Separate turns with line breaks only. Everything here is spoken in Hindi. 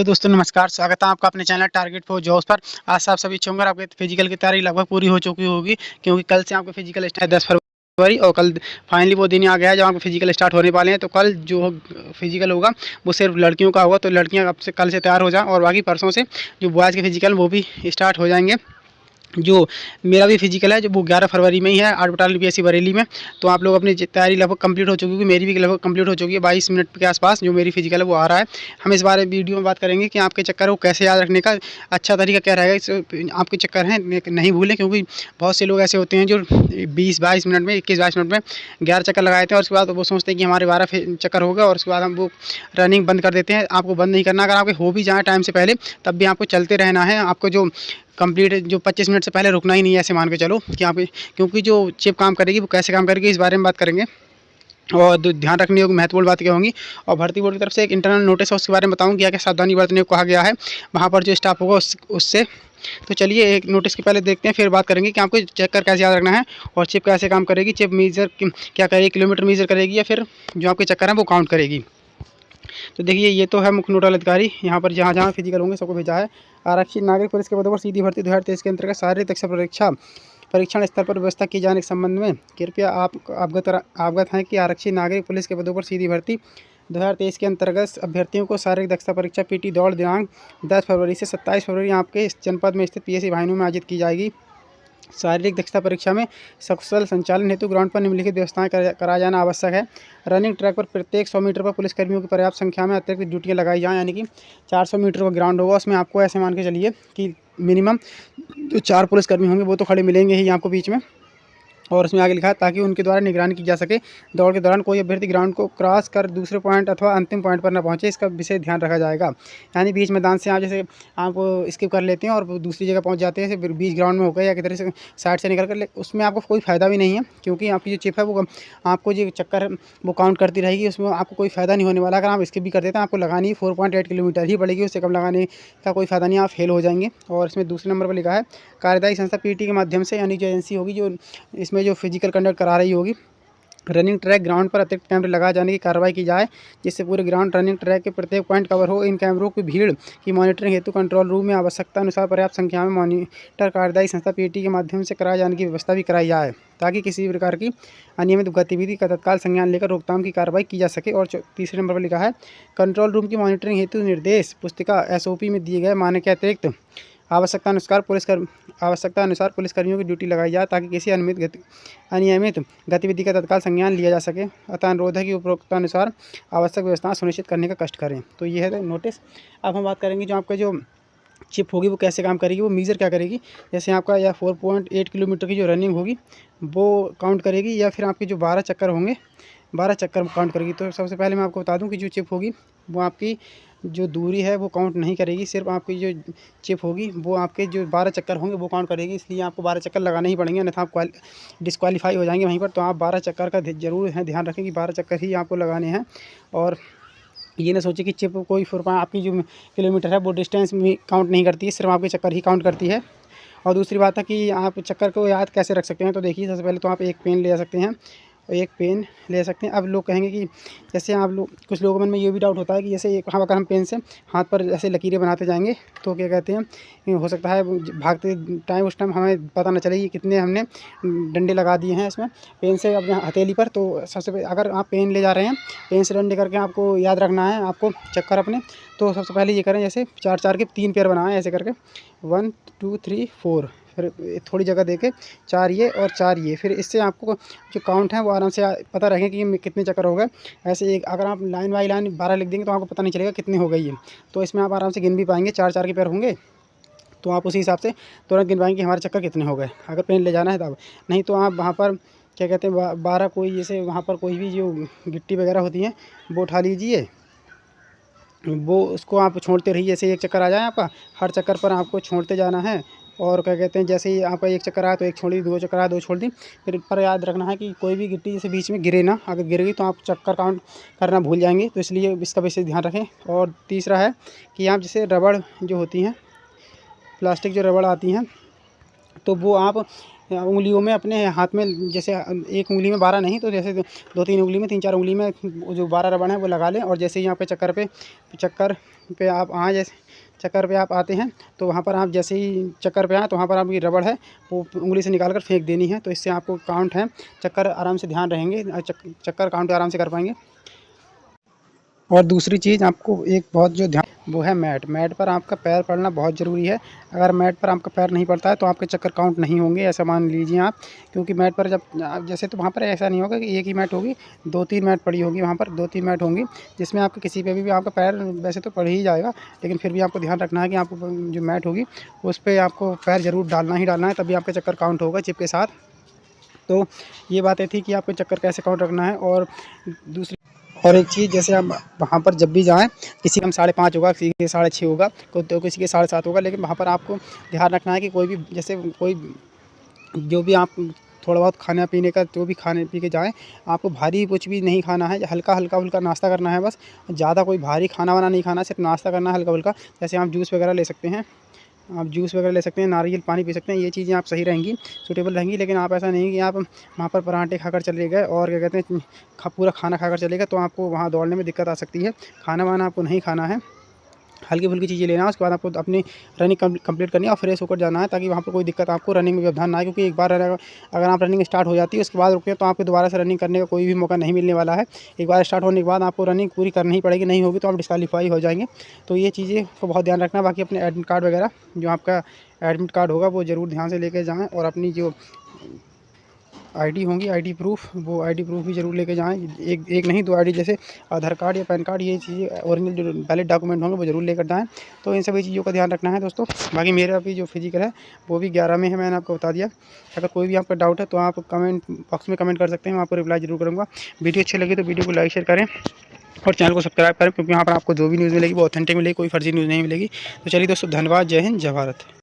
हेलो दोस्तों, नमस्कार। स्वागत है आपका अपने चैनल टारगेट फॉर जॉब्स पर। आज आप सभी होंगे आपके फिजिकल की तैयारी लगभग पूरी हो चुकी होगी, क्योंकि कल से आपका फिजिकल स्टार्ट है 10 फरवरी, और कल फाइनली वो दिन आ गया है जब आपके फिजिकल स्टार्ट होने वाले हैं। तो कल जो फिजिकल होगा वो सिर्फ लड़कियों का होगा, तो लड़कियां अब से कल से तैयार हो जाएं, और बाकी परसों से जो बॉयज़ के फिजिकल वो भी स्टार्ट हो जाएंगे। जो मेरा भी फिजिकल है जो वो 11 फरवरी में ही है, 8 बटालियन PSC बरेली में। तो आप लोग अपनी तैयारी लगभग कंप्लीट हो चुकी है, मेरी भी लगभग कंप्लीट हो चुकी है। 22 मिनट के आसपास जो मेरी फिजिकल है वो आ रहा है। हम इस बारे वीडियो में बात करेंगे कि आपके चक्कर को कैसे याद रखने का अच्छा तरीका क्या रहेगा। इस आपके चक्कर हैं नहीं भूलें, क्योंकि बहुत से लोग ऐसे होते हैं जो 20-22 मिनट में 21-22 मिनट में 11 चक्कर लगाए थे, और उसके बाद वो सोचते हैं कि हमारे 12 चक्कर हो गए, और उसके बाद हम वो रनिंग बंद कर देते हैं। आपको बंद नहीं करना, अगर आपके हो भी जाए टाइम से पहले तब भी आपको चलते रहना है। आपको जो कंप्लीट जो 25 मिनट से पहले रुकना ही नहीं है, ऐसे मान के चलो कि आप, क्योंकि जो चिप काम करेगी वो कैसे काम करेगी इस बारे में बात करेंगे, और ध्यान रखने योग्य महत्वपूर्ण बात क्या होंगी। और भर्ती बोर्ड की तरफ से एक इंटरनल नोटिस है, उसके बारे में बताऊँ क्या क्या सावधानी बरतने को कहा गया है वहाँ पर जो स्टाफ होगा उससे। तो चलिए एक नोटिस के पहले देखते हैं, फिर बात करेंगे कि आपको चेक कर कैसे याद रखना है, और चिप कैसे काम करेगी। चिप मेजर क्या करेगी, किलोमीटर मेजर करेगी या फिर जो आपके चक्कर हैं वो काउंट करेगी। तो देखिए, ये तो है मुख्य नोडल अधिकारी। यहाँ पर जहाँ जहाँ फिजिकल होंगे सबको भेजा है। आरक्षित नागरिक पुलिस के पदों पर सीधी भर्ती 2023 के अंतर्गत शारीरिक दक्षता परीक्षण स्तर पर व्यवस्था की जाने के संबंध में कृपया आप अवगत हैं कि आरक्षित नागरिक पुलिस के पदों पर सीधी भर्ती 2023 के अंतर्गत अभ्यर्थियों को शारीरिक दक्षता परीक्षा PT दौड़ दिनांक 10 फरवरी से 27 फरवरी आपके इस जनपद में स्थित PSC भाइनों में आयोजित की जाएगी। शारीरिक दक्षता परीक्षा में सकुशल संचालन हेतु ग्राउंड पर निम्नलिखित व्यवस्थाएं कराया जाना आवश्यक है। रनिंग ट्रैक पर प्रत्येक 100 मीटर पर पुलिसकर्मियों की पर्याप्त संख्या में अतिरिक्त ड्यूटियां लगाई जाएं, यानी कि 400 मीटर का ग्राउंड होगा, उसमें आपको ऐसे मान के चलिए कि मिनिमम जो 4 पुलिसकर्मी होंगे वो तो खड़े मिलेंगे ही आपको बीच में। और उसमें आगे लिखा है ताकि उनके द्वारा निगरानी की जा सके। दौड़ के दौरान कोई अभ्यर्थी ग्राउंड को क्रॉस कर दूसरे पॉइंट अथवा अंतिम पॉइंट पर न पहुंचे, इसका विशेष ध्यान रखा जाएगा। यानी बीच मैदान से आप जैसे आप स्किप कर लेते हैं और दूसरी जगह पहुंच जाते हैं, फिर बीच ग्राउंड में होकर या किधर से साइड से निकल कर, उसमें आपको कोई फ़ायदा भी नहीं है, क्योंकि आपकी जो चिप है वो आपको जो चक्कर वो काउंट करती रहेगी, उसमें आपको कोई फ़ायदा नहीं होने वाला। अगर आप स्किप भी कर देते हैं आपको लगानी 4.8 किलोमीटर ही पड़ेगी, उससे कम लगाने का कोई फ़ायदा नहीं, आप फेल हो जाएंगे। और इसमें दूसरे नंबर पर लिखा है कार्यदायी संस्था PT के माध्यम से, यानी जो एजेंसी होगी जो इसमें जो फिजिकल कंडक्ट करा रही होगी, रनिंग ट्रैक ग्राउंड पर अतिरिक्त कैमरे लगाए जाने की कार्रवाई की जाए, जिससे पूरे ग्राउंड रनिंग ट्रैक के प्रत्येक पॉइंट कवर हो। इन कैमरों की भीड़ की मॉनिटरिंग हेतु कंट्रोल रूम में आवश्यकता अनुसार पर्याप्त संख्या में मॉनिटर कार्यदायी संस्था PT के माध्यम से कराए जाने की व्यवस्था भी कराई जाए, ताकि किसी भी प्रकार की अनियमित गतिविधि का तत्काल संज्ञान लेकर रोकथाम की कार्रवाई की जा सके। और तीसरे नंबर पर लिखा है कंट्रोल रूम की मॉनिटरिंग हेतु निर्देश पुस्तिका SOP में दिए गए मानक के अतिरिक्त आवश्यकता अनुसार पुलिसकर्मियों की ड्यूटी लगाई जाए, ताकि किसी अनियमित गतिविधि का तत्काल संज्ञान लिया जा सके। अतः अनुरोध है कि उपरोक्तानुसार आवश्यक व्यवस्था सुनिश्चित करने का कष्ट करें। तो ये है नोटिस। अब हम बात करेंगे जो आपका जो चिप होगी वो कैसे काम करेगी, वो मीज़र क्या करेगी। जैसे आपका या 4.8 किलोमीटर की जो रनिंग होगी वो काउंट करेगी, या फिर आपके जो 12 चक्कर होंगे 12 चक्कर काउंट करेगी। तो सबसे पहले मैं आपको बता दूं कि जो चिप होगी वो आपकी जो दूरी है वो काउंट नहीं करेगी, सिर्फ आपकी जो चिप होगी वो आपके जो 12 चक्कर होंगे वो काउंट करेगी। इसलिए आपको 12 चक्कर लगाने ही पड़ेंगे, अन्यथा आप डिस्क्वालीफाई हो जाएंगे वहीं पर। तो आप 12 चक्कर का ज़रूर है ध्यान रखें कि 12 चक्कर ही आपको लगाने हैं। और ये ना सोचिए कि चिप कोई आपकी जो किलोमीटर है वो डिस्टेंस में काउंट नहीं करती है, सिर्फ आपके चक्कर ही काउंट करती है। और दूसरी बात है कि आप चक्कर को याद कैसे रख सकते हैं। तो देखिए, सबसे पहले तो आप एक पेन ले सकते हैं, एक पेन ले सकते हैं। अब लोग कहेंगे कि जैसे आप लोग, कुछ लोगों के मन में ये भी डाउट होता है कि जैसे हाँ, अगर हम पेन से हाथ पर ऐसे लकीरें बनाते जाएंगे तो क्या कहते हैं, हो सकता है भागते टाइम उस टाइम हमें पता न चले कि कितने हमने डंडे लगा दिए हैं इसमें पेन से अपने हथेली पर। तो सबसे पहले अगर आप पेन ले जा रहे हैं, पेन से डंडे करके आपको याद रखना है आपको चक्कर अपने, तो सबसे पहले ये करें, जैसे 4-4 के 3 पेयर बनाएं ऐसे करके, 1 2 3 4, फिर थोड़ी जगह देके 4 ये और 4 ये, फिर इससे आपको जो काउंट है वो आराम से पता रहेगा कि कितने चक्कर हो गए। ऐसे एक अगर आप लाइन बाई लाइन 12 लिख देंगे तो आपको पता नहीं चलेगा कितने हो गई है। तो इसमें आप आराम से गिन भी पाएंगे, 4-4 के पैर होंगे तो आप उसी हिसाब से तुरंत गिन पाएंगे हमारे चक्कर कितने हो गए, अगर पेन ले जाना है तब। नहीं तो आप वहाँ पर क्या कहते हैं 12 कोई जैसे वहाँ पर कोई भी जो गिट्टी वगैरह होती हैं वो उठा लीजिए, वो उसको आप छोड़ते रहिए। जैसे एक चक्कर आ जाए आपका, हर चक्कर पर आपको छोड़ते जाना है। और क्या कहते हैं, जैसे ही आपका एक चक्कर आया तो एक छोड़ दी, 2 चक्कर आया 2 छोड़ दी। फिर पर याद रखना है कि कोई भी गिट्टी जैसे बीच में गिरे ना, अगर गिर गई तो आप चक्कर काउंट करना भूल जाएंगे, तो इसलिए इसका विशेष ध्यान रखें। और तीसरा है कि आप जैसे रबड़ जो होती हैं, प्लास्टिक जो रबड़ आती हैं, तो वो आप उंगलियों में अपने हाथ में, जैसे एक उंगली में 12 नहीं तो जैसे 2-3 उंगली में 3-4 उंगली में जो 12 रबड़ है वो लगा लें। और जैसे ही यहाँ पे चक्कर पे आप आए, जैसे चक्कर पे आप आते हैं तो वहाँ पर आप जैसे ही चक्कर पे आए तो वहाँ पर आपकी रबड़ है वो उंगली से निकाल कर फेंक देनी है। तो इससे आपको काउंट है, चक्कर आराम से ध्यान रहेंगे, चक्कर काउंट आराम से कर पाएंगे। और दूसरी चीज़ आपको एक बहुत जो ध्यान वो है मैट। मैट पर आपका पैर पड़ना बहुत ज़रूरी है। अगर मैट पर आपका पैर नहीं पड़ता है तो आपके चक्कर काउंट नहीं होंगे, ऐसा मान लीजिए आप। क्योंकि मैट पर जब आप जैसे, तो वहाँ पर ऐसा नहीं होगा कि एक ही मैट होगी, 2-3 मैट पड़ी होगी, वहाँ पर 2-3 मैट होंगी, जिसमें आपके किसी पे भी आपका पैर वैसे तो पड़ ही जाएगा, लेकिन फिर भी आपको ध्यान रखना है कि आपको जो मैट होगी उस पर आपको पैर ज़रूर डालना ही डालना है, तभी आपका चक्कर काउंट होगा चिप के साथ। तो ये बातें थी कि आपको चक्कर कैसे काउंट रखना है। और दूसरी और एक चीज़, जैसे हम वहाँ पर जब भी जाएँ, किसी का 5:30 होगा, किसी के 6:30 होगा, तो किसी के 7:30 होगा, लेकिन वहाँ पर आपको ध्यान रखना है कि कोई भी, जैसे कोई जो भी आप थोड़ा बहुत खाने पीने का जो भी खाने पी के जाएँ, आपको भारी कुछ भी नहीं खाना है, हल्का-फुल्का नाश्ता करना है बस। ज़्यादा कोई भारी खाना वाना नहीं खाना है, सिर्फ नाश्ता करना है हल्का-फुल्का। जैसे आप जूस वगैरह ले सकते हैं, नारियल पानी पी सकते हैं, ये चीज़ें आप सही रहेंगी, सूटेबल रहेंगी। लेकिन आप ऐसा नहीं कि आप वहाँ पर पराठे खाकर चले गए और क्या कहते हैं पूरा खाना खाकर चले गए, तो आपको वहाँ दौड़ने में दिक्कत आ सकती है। खाना वाना आपको नहीं खाना है, हल्की-फुल्की चीज़ें लेना है। उसके बाद आपको अपनी रनिंग कंप्लीट करनी है और फ्रेश होकर जाना है, ताकि वहाँ पर कोई दिक्कत आपको रनिंग में व्यवधान ना आए। क्योंकि एक बार अगर आप रनिंग स्टार्ट हो जाती है, उसके बाद रुके, तो आपको दोबारा से रनिंग करने का कोई भी मौका नहीं मिलने वाला है। एक बार स्टार्ट होने के बाद आपको रनिंग पूरी करनी ही पड़ेगी, नहीं होगी तो आप डिस्क्वालीफाई हो जाएंगे। तो ये चीज़ें को बहुत ध्यान रखना। बाकी अपने एडमिट कार्ड वगैरह, जो आपका एडमिट कार्ड होगा वो ज़रूर ध्यान से लेके जाएँ, और अपनी जो आईडी होंगी, आईडी प्रूफ़, वो आईडी प्रूफ़ भी ज़रूर लेके जाएँ। एक नहीं, 2 आईडी, जैसे आधार कार्ड या पैन कार्ड, ये चीज़ें ओरिजिनल जो वैलिड डॉक्यूमेंट होंगे वो ज़रूर लेकर जाएँ। तो इन सभी चीज़ों का ध्यान रखना है दोस्तों। बाकी मेरा भी जो फिजिकल है वो भी 11 में है, मैंने आपको बता दिया। अगर कोई भी आपका डाउट है तो आप कमेंट बॉक्स में कमेंट कर सकते हैं, मैं आपको रिप्लाई ज़रूर करूँगा। वीडियो अच्छी लगी तो वीडियो को लाइक शेयर करें और चैनल को सब्सक्राइब करें, क्योंकि यहाँ पर आपको जो भी न्यूज़ मिलेगी वो ऑथेंटिक मिलेगी, कोई फर्जी न्यूज़ नहीं मिलेगी। तो चलिए दोस्तों, धन्यवाद। जय हिंद, जय भारत।